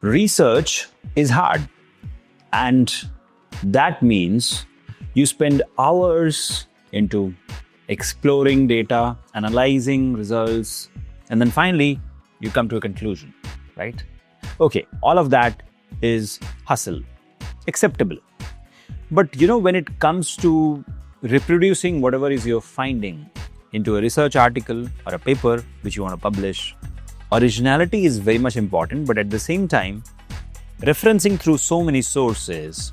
Research is hard, and that means you spend hours into exploring data, analyzing results, and then finally you come to a conclusion, right? Okay, all of that is hustle, acceptable. But when it comes to reproducing whatever is your finding into a research article or a paper which you want to publish, originality is very much important, but at the same time, referencing through so many sources,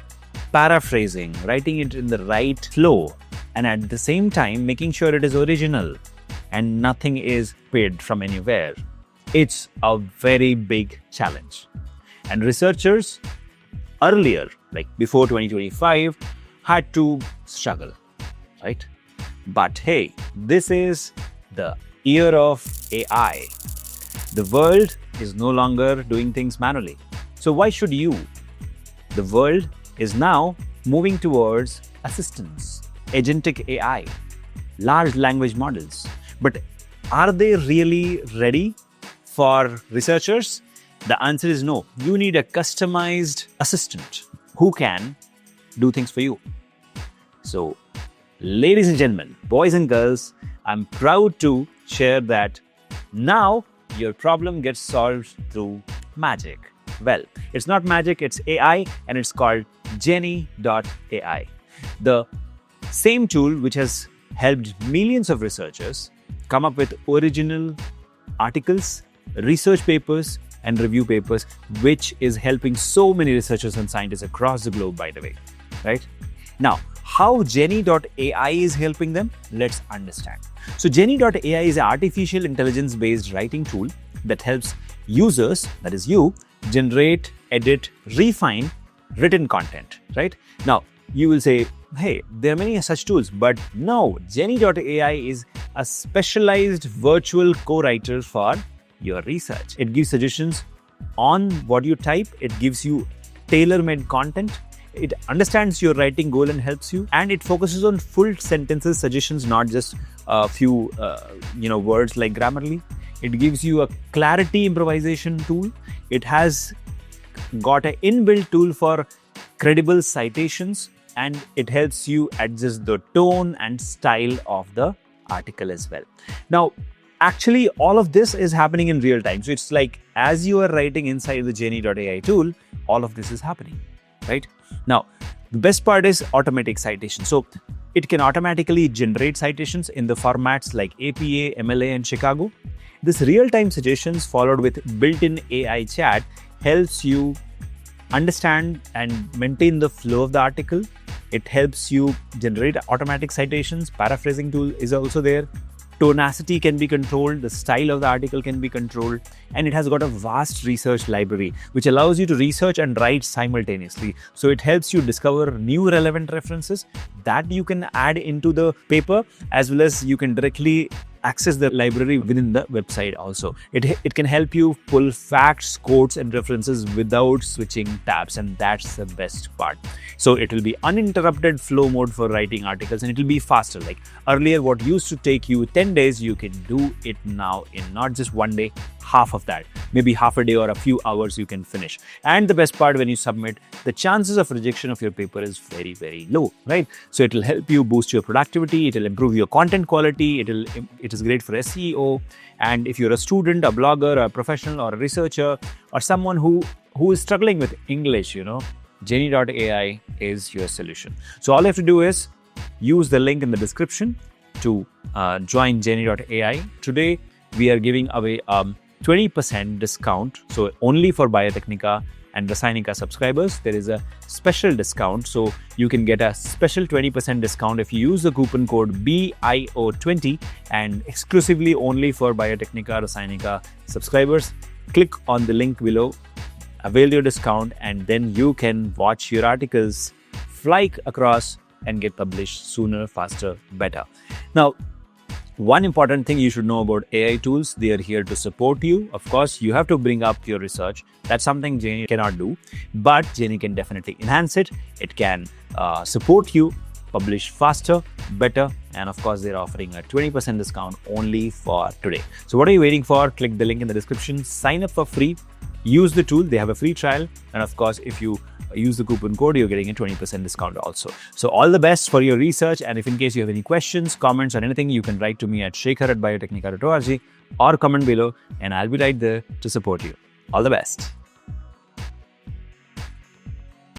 paraphrasing, writing it in the right flow, and at the same time, making sure it is original and nothing is paid from anywhere. It's a very big challenge. And researchers earlier, like before 2025, had to struggle, right? But hey, this is the year of AI. The world is no longer doing things manually. So why should you? The world is now moving towards assistants, agentic AI, large language models. But are they really ready for researchers? The answer is no. You need a customized assistant who can do things for you. So, ladies and gentlemen, boys and girls, I'm proud to share that now your problem gets solved through magic. Well, it's not magic, it's AI, and it's called Jenni.ai. The same tool which has helped millions of researchers come up with original articles, research papers, and review papers, which is helping so many researchers and scientists across the globe, by the way, right? Now, how Jenni.ai is helping them? Let's understand. So Jenni.ai is an artificial intelligence-based writing tool that helps users, that is you, generate, edit, refine written content, right? Now, you will say, hey, there are many such tools, but no, Jenni.ai is a specialized virtual co-writer for your research. It gives suggestions on what you type. It gives you tailor-made content. It understands your writing goal and helps you. And it focuses on full sentences suggestions, not just a few words like Grammarly. It gives you a clarity improvisation tool. It has got an inbuilt tool for credible citations, and it helps you adjust the tone and style of the article as well. Now, actually, all of this is happening in real time. So it's like as you are writing inside the Jenni.ai tool, all of this is happening, right? Now, the best part is automatic citation. So it can automatically generate citations in the formats like APA, MLA, and Chicago. This real-time suggestions followed with built-in AI chat helps you understand and maintain the flow of the article. It helps you generate automatic citations. Paraphrasing tool is also there. Tonacity can be controlled, the style of the article can be controlled, and it has got a vast research library which allows you to research and write simultaneously. So it helps you discover new relevant references that you can add into the paper, as well as you can directly access the library within the website also. It can help you pull facts, quotes, and references without switching tabs, and that's the best part. So it will be uninterrupted flow mode for writing articles, and it will be faster. Like earlier, what used to take you 10 days, you can do it now in not just one day, half of that, maybe half a day or a few hours you can finish. And the best part, when you submit, the chances of rejection of your paper is very, very low, right? So it will help you boost your productivity. It will improve your content quality. It is great for SEO. And if you're a student, a blogger, a professional, or a researcher, or someone who is struggling with English, Jenni.ai is your solution. So all you have to do is use the link in the description to join Jenni.ai. Today, we are giving away 20% discount. So only for Biotechnica and Rasainika subscribers, there is a special discount. So you can get a special 20% discount if you use the coupon code BIO20, and exclusively only for Biotechnica, Rasainika subscribers. Click on the link below, avail your discount, and then you can watch your articles fly across and get published sooner, faster, better. Now, one important thing you should know about AI tools, they are here to support you. Of course, you have to bring up your research. That's something Jenni cannot do, but Jenni can definitely enhance it. It can support you, publish faster, better, and of course, they're offering a 20% discount only for today. So what are you waiting for? Click the link in the description, sign up for free. use the tool. They have a free trial. And of course, if you use the coupon code, you're getting a 20% discount also. So all the best for your research. And if in case you have any questions, comments, or anything, you can write to me at shekhar@biotechnica.org or comment below, and I'll be right there to support you. All the best.